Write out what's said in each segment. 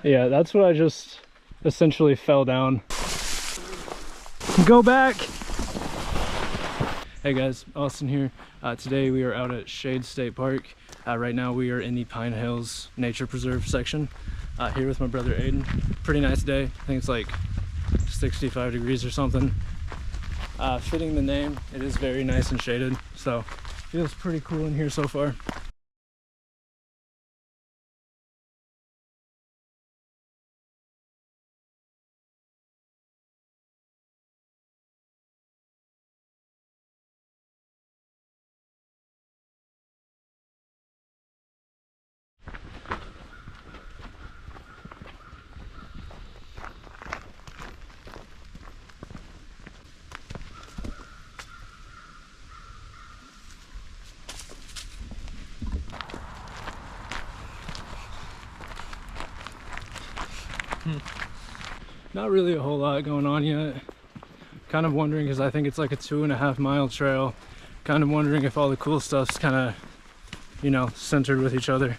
Yeah, that's what I just essentially fell down. Go back! Hey guys, Austin here. Today we are out at Shade State Park. Right now we are in the Pine Hills Nature Preserve section. Here with my brother Aiden. Pretty nice day. I think it's like 65 degrees or something. Fitting the name, it is very nice and shaded, so feels pretty cool in here so far. Not really a whole lot going on yet. Kind of wondering, because I think it's like a 2.5 mile trail. Kind of wondering if all the cool stuff's kind of, you know, centered with each other.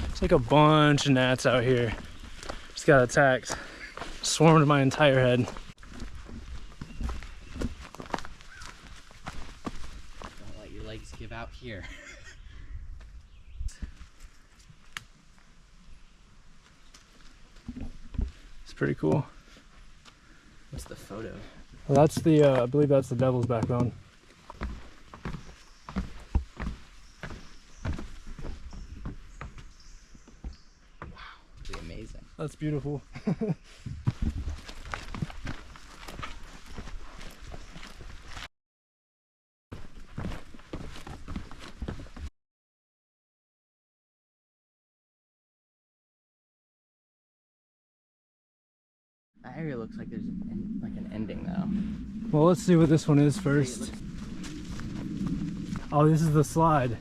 It's like a bunch of gnats out here. Just got attacked. Swarmed my entire head. Don't let your legs give out here. It's pretty cool. What's the photo? Well, that's the, I believe that's the devil's backbone. Wow, pretty amazing. That's beautiful. That area looks like there's an ending though. Well, let's see what this one is first. Oh, this is the slide.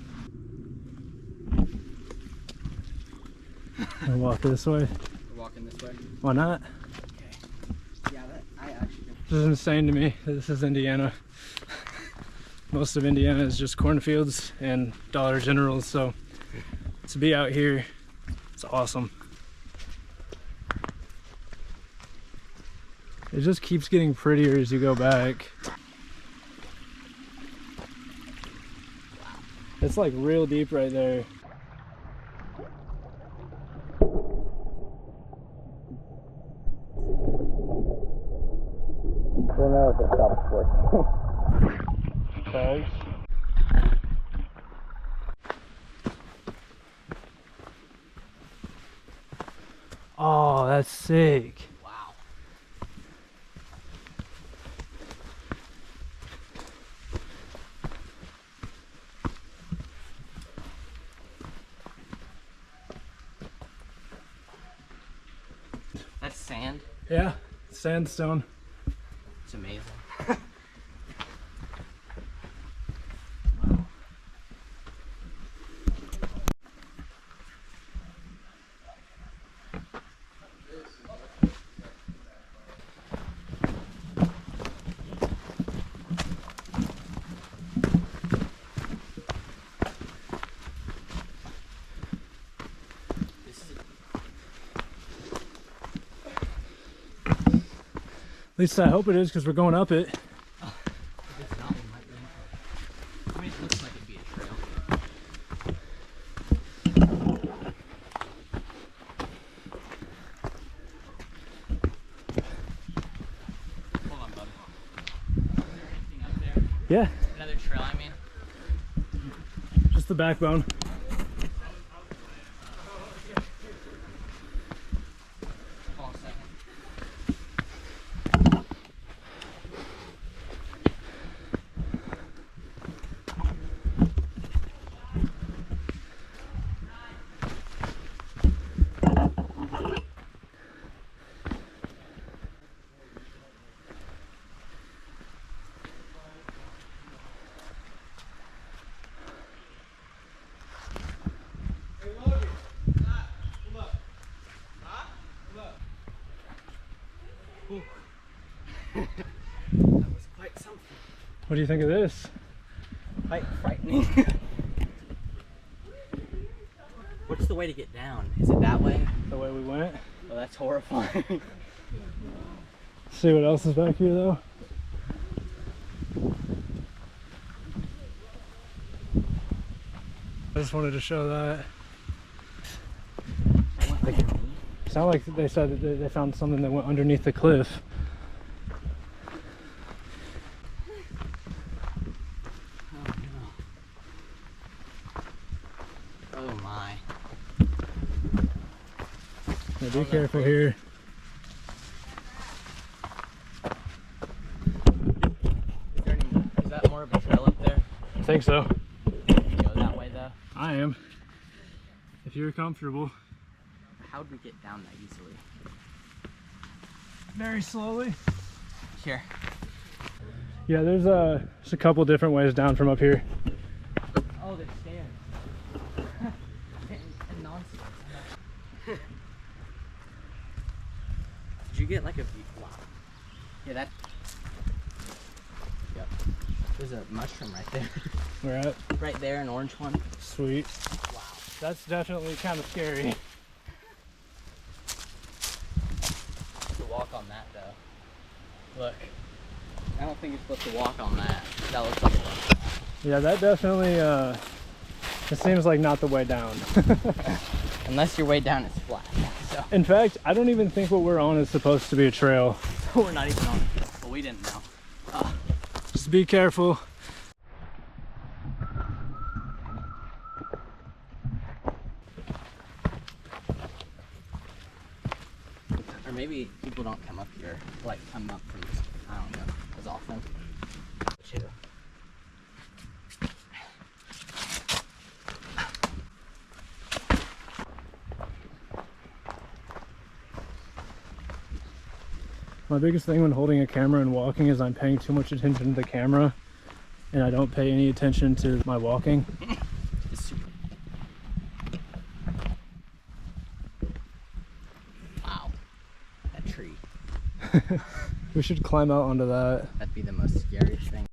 I'll walk this way. We're walking this way. Why not? Okay. Yeah, I actually. This is insane to me. This is Indiana. Most of Indiana is just cornfields and Dollar Generals, so to be out here, it's awesome. It just keeps getting prettier as you go back. It's like real deep right there. We'll know if it stops working. Thanks. Oh, that's sick. Wow. That's sand. Yeah, sandstone. It's amazing. At least I hope it is, because we're going up it. It's not, we might run. I mean, it looks like it'd be a trail. Hold on, bud. Is there anything up there? Yeah, Another trail, I mean? just the backbone. Hold on a second. What do you think of this? Quite frightening. What's the way to get down? Is it that way? The way we went? Oh, that's horrifying. See what else is back here though? I just wanted to show that. Sound like they said that they found something that went underneath the cliff. Oh no. Oh my. Now be careful here. Is that more of a trail up there? I think so. Go that way though? I am. If you're comfortable. How would we get down that easily? Very slowly. Here. Yeah, there's a couple different ways down from up here. Oh, there's stairs. and nonsense. Did you get like a view? Wow. Yeah, that. Yep. There's a mushroom right there. Where at? Right there, an orange one. Sweet. Wow. That's definitely kind of scary. To walk on that though. Look. I don't think you're supposed to walk on that. That looks like a rock. Yeah, that definitely, it seems like not the way down. Unless your way down is flat. So. In fact, I don't even think what we're on is supposed to be a trail. We're not even on it. But we didn't know. Just be careful. Or maybe people don't come up here, like come up from, I don't know, as often. Chill. My biggest thing when holding a camera and walking is I'm paying too much attention to the camera and I don't pay any attention to my walking. Wow. That tree. We should climb out onto that. That'd be the most scariest thing.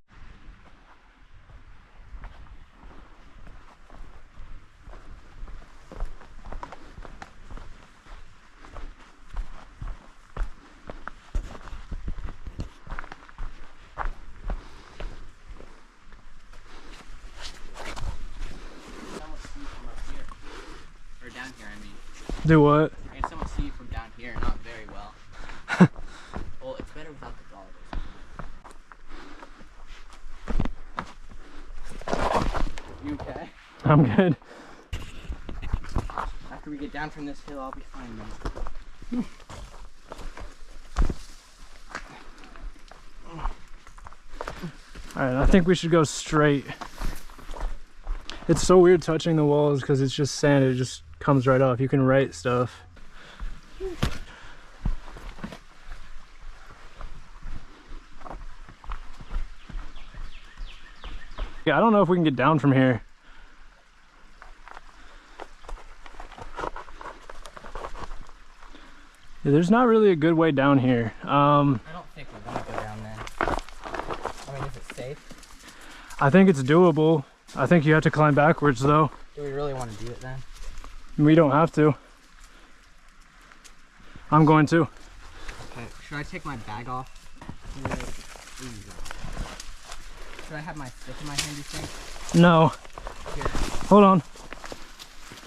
Down here, I mean. Do what? I can somewhat see you from down here, not very well. Well, it's better without the goggles. You okay? I'm good. After we get down from this hill, I'll be fine then. Alright, I think we should go straight. It's so weird touching the walls because it's just sand, it just comes right off. You can write stuff. Yeah, I don't know if we can get down from here. Yeah, there's not really a good way down here. I don't think we're gonna go down there. I mean, is it safe? I think it's doable. I think you have to climb backwards though. Do we really want to do it then? We don't have to. I'm going to. Okay, should I take my bag off? Should I have my stick in my hand, you think? No. Here, Hold on.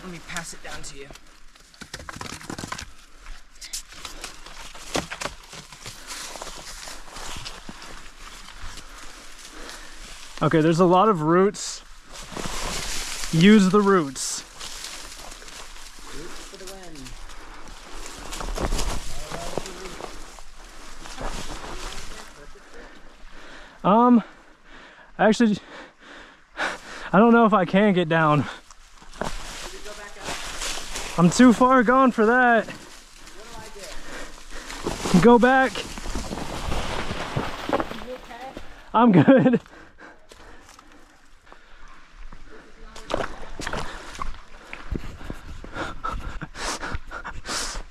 let me pass it down to you. Okay, there's a lot of roots. Use the roots. Roots for the win. Actually, I don't know if I can get down. I'm too far gone for that. What do I do? Go back. You okay? I'm good.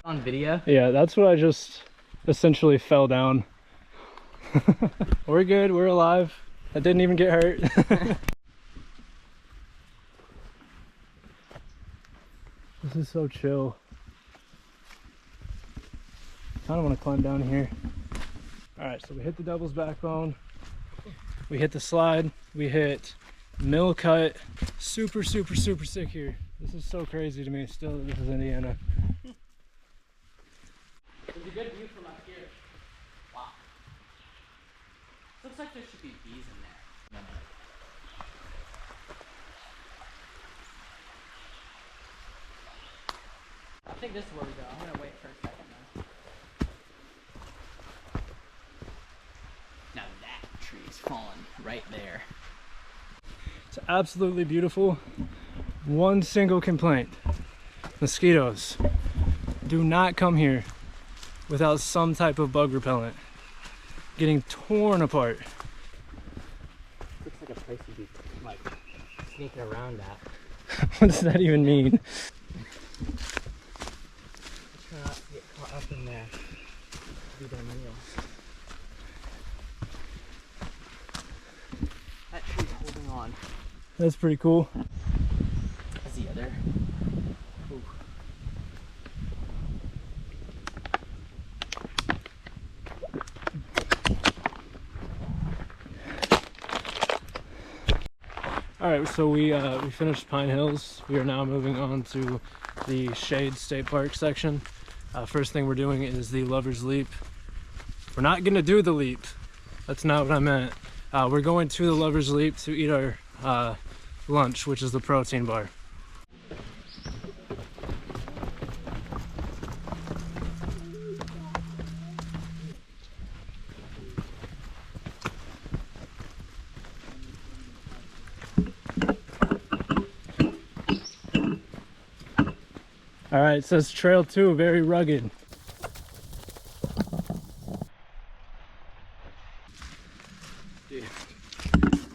On video? Yeah, that's what I just essentially fell down. We're good, we're alive. That didn't even get hurt. This is so chill. Kind of want to climb down here. All right, so we hit the Devil's Backbone. We hit the slide. We hit Mill Cut. Super, super, super sick here. This is so crazy to me still that this is Indiana. There's a good view from up here. Wow. Looks like there should be bees in there. I think this is where we go. I'm gonna wait for a second though. Now that tree is falling right there. It's absolutely beautiful. One single complaint. Mosquitoes. Do not come here without some type of bug repellent. Getting torn apart. Looks like a place to be like sneaking around at. What does that even mean? Try not to get caught up in there. Be their meal. That tree's holding on. That's pretty cool. That's the other. Ooh. All right, so we finished Pine Hills. We are now moving on to the Shade State Park section. First thing we're doing is the Lover's Leap. We're not gonna do the leap. That's not what I meant. We're going to the Lover's Leap to eat our lunch, which is the protein bar. All right, it says trail 2, very rugged. Dude.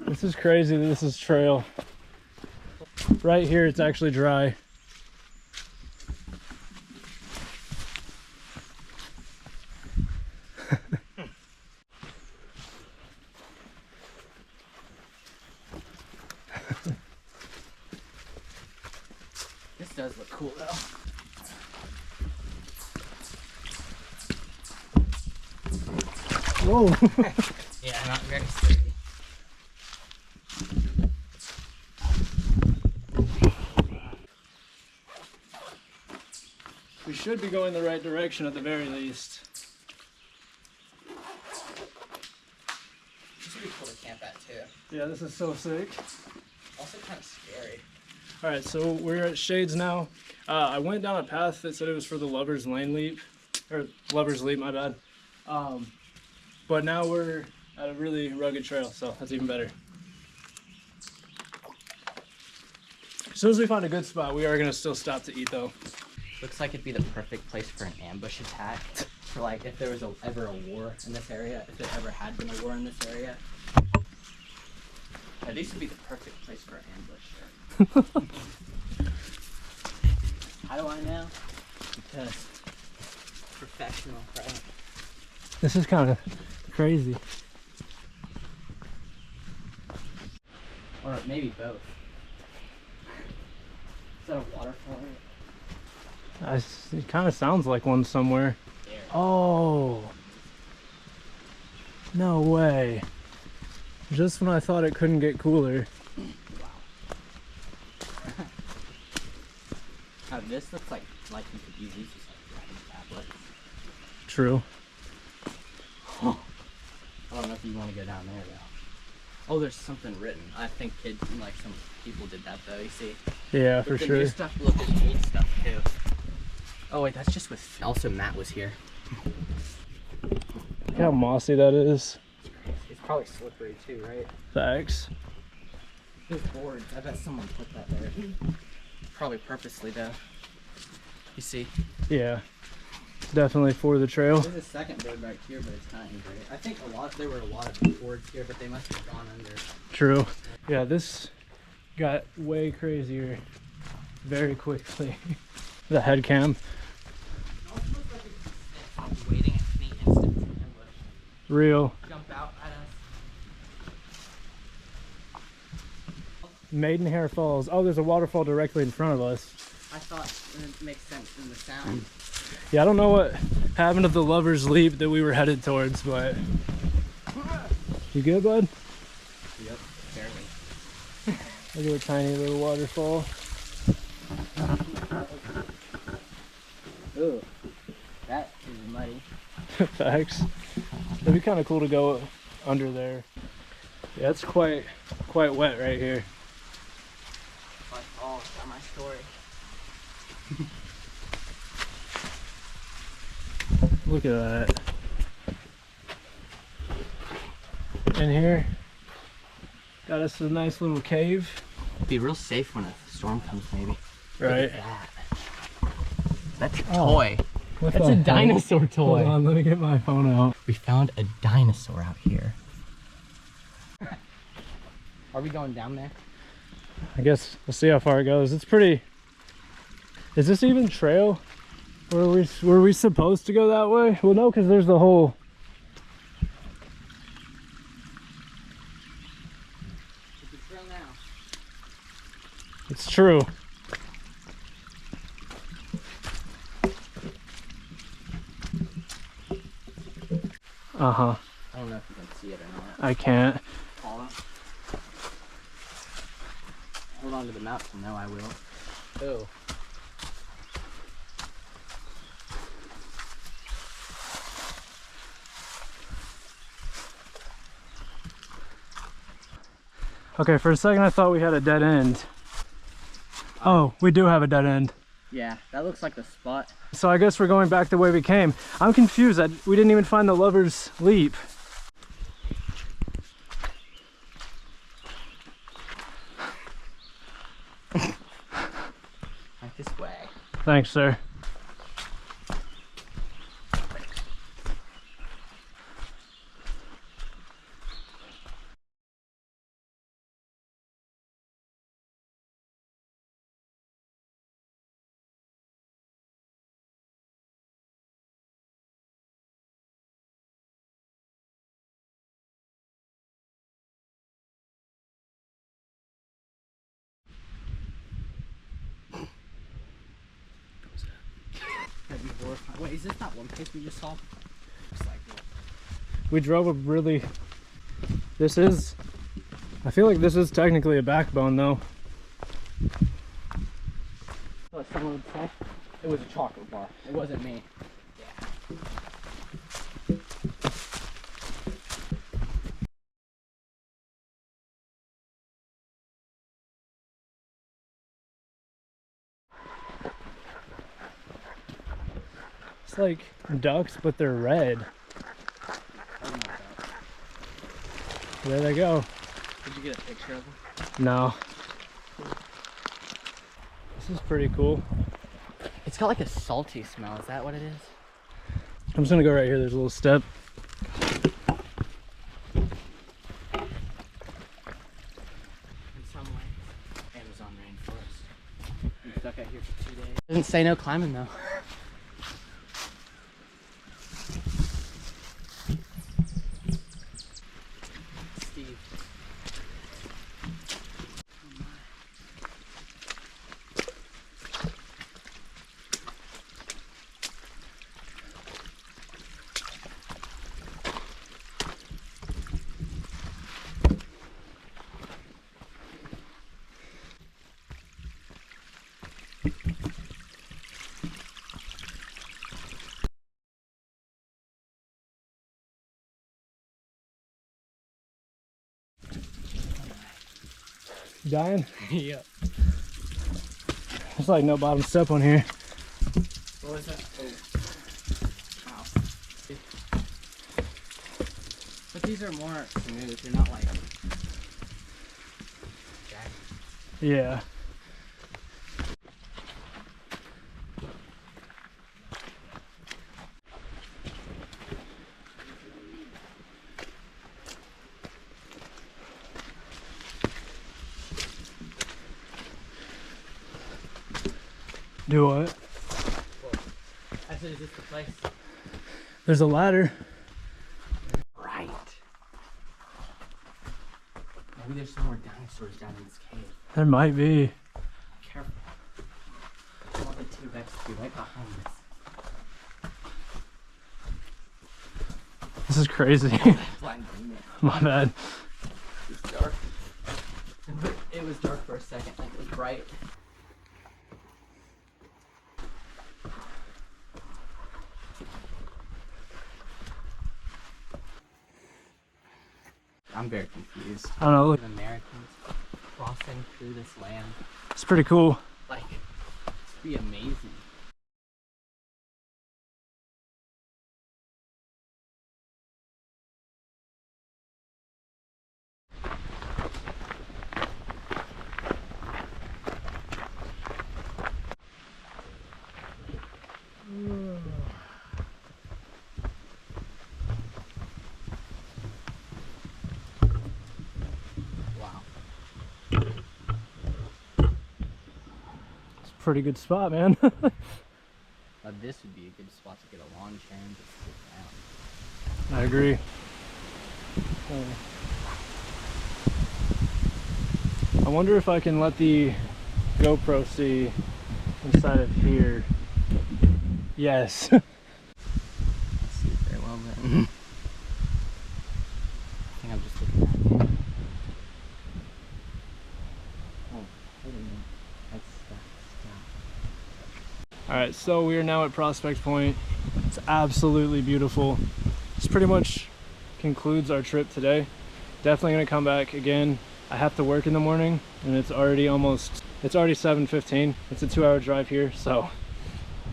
This is crazy that this is trail. Right here, it's actually dry. This does look cool though. Whoa. Yeah, not very sturdy. We should be going the right direction at the very least. This would be cool to camp at too. Yeah, this is so sick. Also kind of scary. All right, so we're at Shades now. I went down a path that said it was for the Lover's Lane Leap, or Lover's Leap, my bad. But now we're at a really rugged trail, so that's even better. As soon as we find a good spot, we are gonna still stop to eat though. Looks like it'd be the perfect place for an ambush attack. For like if there was ever a war in this area, if there ever had been a war in this area. Yeah, these would be the perfect place for an ambush. How do I know? Because professional, right? This is kind of crazy. Or maybe both. Is that a waterfall? It kind of sounds like one somewhere. There. Oh. No way. Just when I thought it couldn't get cooler. Now this looks like you could use these as like writing tablets. True. Huh. I don't know if you want to go down there though. Oh, there's something written. I think kids, like some people did that though, you see. Yeah, But for the sure. new stuff look at old stuff too. Oh wait, that's just with, also Matt was here. Look how mossy that is. It's probably slippery too, right? Facts. There's boards. I bet someone put that there. Probably purposely though. You see? Yeah. Definitely for the trail. There's a second board back here, but it's not in great. I think there were a lot of boards here, but they must have gone under. True. Yeah, this got way crazier very quickly. The head cam. It almost looks like it's waiting at any instant to ambush. Real. Jump out at us. Maidenhair Falls. Oh, there's a waterfall directly in front of us. I thought it makes sense in the sound. Yeah, I don't know what happened to the Lover's Leap that we were headed towards, but... You good, bud? Yep, barely. Look at the tiny little waterfall. Ooh, that is muddy. Facts. It'd be kind of cool to go under there. Yeah, it's quite wet right here. Oh, got my story. Look at that. In here, got us a nice little cave. Be real safe when a storm comes, maybe. Right. Look at that. That's a toy. What That's the a heck? dinosaur toy. Hold on, let me get my phone out. We found a dinosaur out here. Are we going down there? I guess we'll see how far it goes. It's pretty... Is this even trail? Were we supposed to go that way? Well, no, because there's the whole... It's a trail now. It's true. Uh-huh. I don't know if you can see it or not. I can't. Hold on to the map, so now I will. Oh. Okay, for a second I thought we had a dead end. Oh, we do have a dead end. Yeah, that looks like the spot. So I guess we're going back the way we came. I'm confused. We didn't even find the Lover's Leap. Right this way. Thanks, sir. That'd be horrifying. Wait, is this that one place we just saw? Looks like it. We drove a really... This is... I feel like this is technically a backbone, though. What someone would say? It was a chocolate bar. It wasn't me. Yeah. It's like ducks, but they're red. There they go. Did you get a picture of them? No. This is pretty cool. It's got like a salty smell. Is that what it is? I'm just gonna go right here. There's a little step. In some way, Amazon rainforest. I'm stuck out here for 2 days. Doesn't say no climbing though. Steve. You dying? Yeah. There's like no bottom step on here. What was that? Oh. Wow. But these are more smooth. They're not like jagged. Yeah. Do what? I said, is this the place? There's a ladder. Right. Maybe there's some more dinosaurs down in this cave. There might be. Careful. I want the T-Rex to be right behind us. This is crazy. Blind me. My bad. It's dark. It was dark for a second, like it was bright. I'm very confused. I don't know. Look, Americans crossing through this land. it's pretty cool. Like, it'd be amazing. Wow. It's a pretty good spot, man. This would be a good spot to get a lawn chair and just sit down. I agree. I wonder if I can let the GoPro see inside of here. Yes. Let's see if very well then. I think I'm just looking at it. Oh, wait a minute. That's stuff. Alright, so we are now at Prospect Point. It's absolutely beautiful. This pretty much concludes our trip today. Definitely gonna come back again. I have to work in the morning and it's already 7:15. It's a 2-hour drive here, so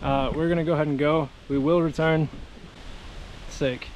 we're gonna go ahead and go. We will return. Sick.